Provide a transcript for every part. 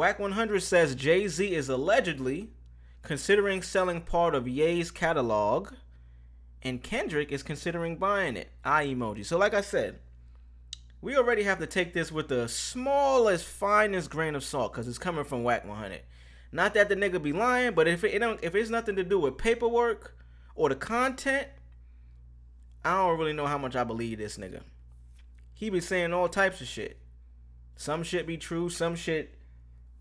Wack100 says Jay Z is allegedly considering selling part of Ye's catalog, and Kendrick is considering buying it. Eye emoji. So like I said, we already have to take this with the smallest, finest grain of salt because it's coming from Wack100. Not that the nigga be lying, but if it's nothing to do with paperwork or the content, I don't really know how much I believe this nigga. He be saying all types of shit. Some shit be true, some shit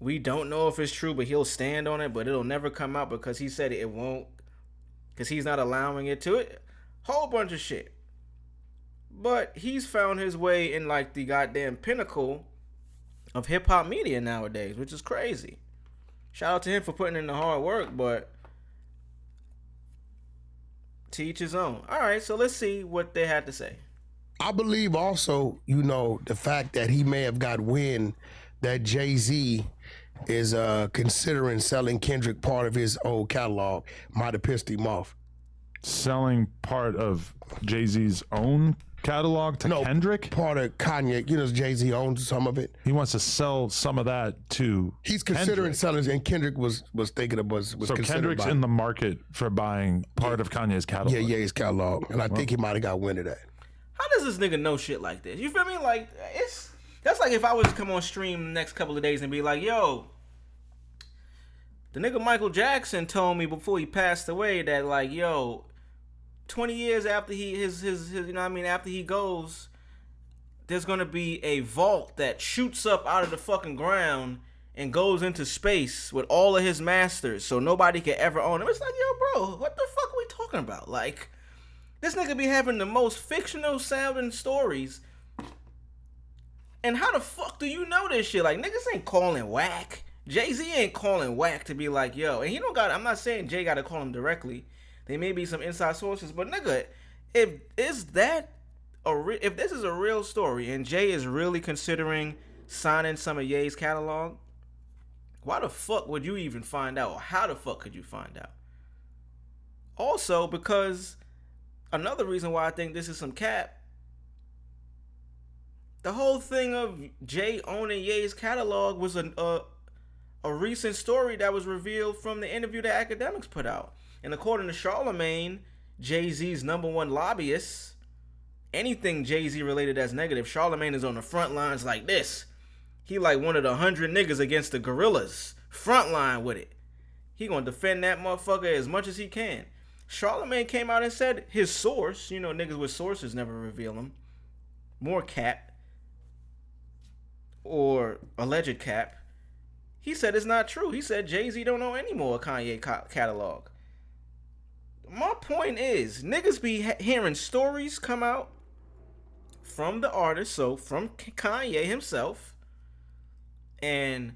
we don't know if it's true, but he'll stand on it, but it'll never come out because he said it won't, because he's not allowing it to it. Whole bunch of shit. But he's found his way in like the goddamn pinnacle of hip-hop media nowadays, which is crazy. Shout out to him for putting in the hard work, but to each his own. All right, so let's see what they had to say. I believe also, the fact that he may have got wind that Jay Z is considering selling Kendrick part of his old catalog might have pissed him off. Selling part of Jay Z's own catalog to Kendrick? Part of Kanye. Jay Z owns some of it. He wants to sell some of that to He's considering selling, and Kendrick was thinking of was so Kendrick's in the market for buying part of Kanye's catalog. Yeah, his catalog. And I think he might have got wind of that. How does this nigga know shit like this? You feel me? Like, that's like if I was to come on stream the next couple of days and be like, yo, the nigga Michael Jackson told me before he passed away that, like, yo, 20 years after after he goes, there's gonna be a vault that shoots up out of the fucking ground and goes into space with all of his masters, so nobody can ever own him. It's like, yo, bro, what the fuck are we talking about? Like, this nigga be having the most fictional sounding stories. And how the fuck do you know this shit? Like, niggas ain't calling Wack. Jay Z ain't calling Wack to be like, yo. And he don't got, I'm not saying Jay gotta call him directly. There may be some inside sources, but nigga, if this is a real story and Jay is really considering signing some of Ye's catalog, why the fuck would you even find out? Or how the fuck could you find out? Also, because another reason why I think this is some cap, the whole thing of Jay owning Ye's catalog was a recent story that was revealed from the interview that Academics put out. And according to Charlemagne, Jay-Z's #1 lobbyist, anything Jay-Z related that's negative, Charlemagne is on the front lines like this. He like one of the 100 niggas against the gorillas. Front line with it. He gonna defend that motherfucker as much as he can. Charlemagne came out and said his source, niggas with sources never reveal them. More cap. Or alleged cap. He said it's not true. He said Jay-Z don't know any more Kanye catalog. My point is, niggas be hearing stories come out from the artist, so from Kanye himself, and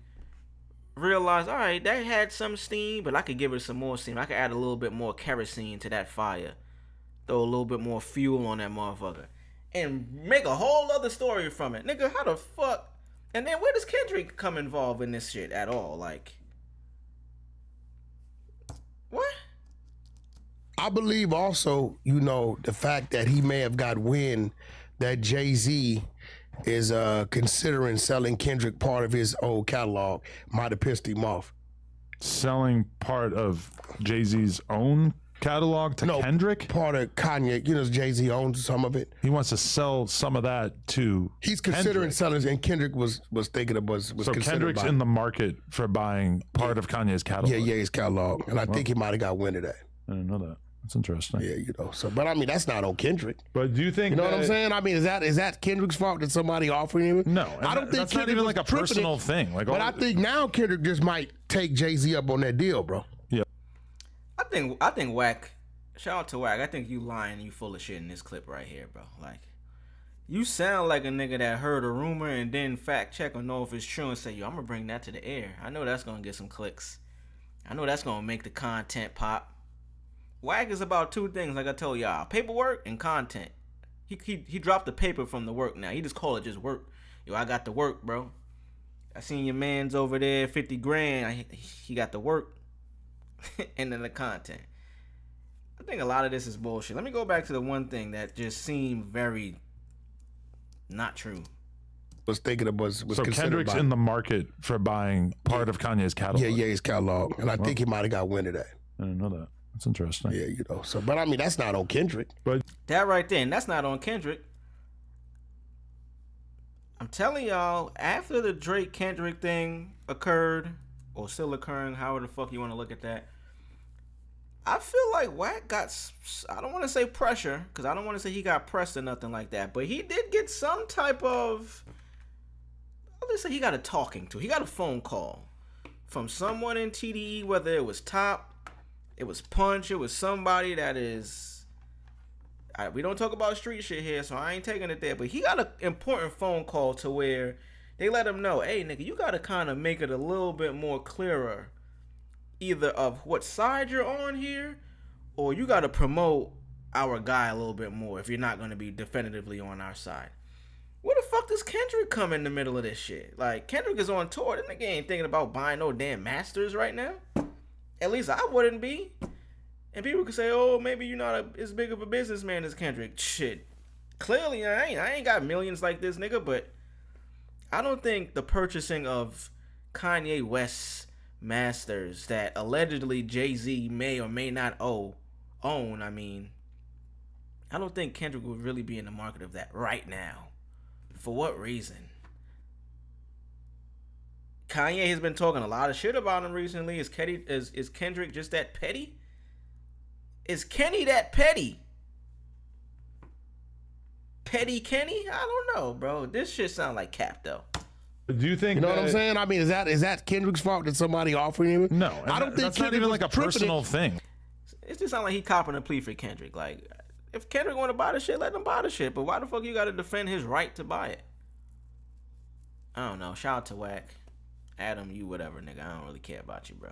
realize, all right, that had some steam, but I could give it some more steam. I could add a little bit more kerosene to that fire. Throw a little bit more fuel on that motherfucker. And make a whole other story from it. Nigga, how the fuck? And then where does Kendrick come involved in this shit at all? Like, what? I believe also, the fact that he may have got wind that Jay Z is considering selling Kendrick part of his old catalog might have pissed him off. Selling part of Jay Z's own catalog to Kendrick? Part of Kanye. Jay Z owns some of it. He wants to sell some of that to He's considering Kendrick. selling, and Kendrick was thinking of was so Kendrick's in the market for buying part of Kanye's catalog. Yeah, his catalog. And I think he might have got wind of that. I didn't know that. That's interesting. Yeah, but I mean, that's not on Kendrick. But do you think what I'm saying? I mean, is that Kendrick's fault that somebody offering him? No, I don't think that's Kendrick not even was like a personal thing. Like, but I think now Kendrick just might take Jay Z up on that deal, bro. Yeah, I think Wack. Shout out to Wack. I think you lying. You full of shit in this clip right here, bro. Like, you sound like a nigga that heard a rumor and then fact check or know if it's true and say, yo, I'm gonna bring that to the air. I know that's gonna get some clicks. I know that's gonna make the content pop. Wack is about two things, like I told y'all: paperwork and content. He dropped the paper from the work now. He just call it just work. Yo, I got the work, bro. I seen your man's over there, 50 grand. He got the work. And then the content. I think a lot of this is bullshit. Let me go back to the one thing that just seemed very not true. was thinking of was So considered Kendrick's by, in the market for buying part of Kanye's catalog. yeah, Ye's catalog, and I think he might have got wind of that. I didn't know that. That's interesting. Yeah, So, but I mean, that's not on Kendrick. But That right then, that's not on Kendrick. I'm telling y'all, after the Drake Kendrick thing occurred, or still occurring, however the fuck you want to look at that, I feel like Wack got, I don't want to say pressure, because I don't want to say he got pressed or nothing like that, but he did get some type of, let's say he got a talking to. He got a phone call from someone in TDE, whether it was Top, it was Punch, it was somebody that is, we don't talk about street shit here, so I ain't taking it there, but he got an important phone call to where they let him know, hey, nigga, you got to kind of make it a little bit more clearer, either of what side you're on here, or you got to promote our guy a little bit more if you're not going to be definitively on our side. Where the fuck does Kendrick come in the middle of this shit? Like, Kendrick is on tour. This nigga ain't thinking about buying no damn masters right now. At least I wouldn't be. And people could say, oh, maybe you're not as big of a businessman as Kendrick. Shit. Clearly, I ain't got millions like this nigga, but I don't think the purchasing of Kanye West's masters that allegedly Jay Z may or may not own, I mean, I don't think Kendrick would really be in the market of that right now. For what reason? Kanye has been talking a lot of shit about him recently. Is Kendrick just that petty? Is Kenny that petty? Petty Kenny? I don't know, bro. This shit sound like cap though. do you think You know what I'm saying? I mean, is that Kendrick's fault that somebody offered him? No, I don't think that's not Kendrick even was like a tripping personal it. thing. It just sound like he copping a plea for Kendrick. Like, if Kendrick want to buy the shit, let him buy the shit. But why the fuck you got to defend his right to buy it? I don't know. Shout out to Wack. Adam, you whatever, nigga. I don't really care about you, bro.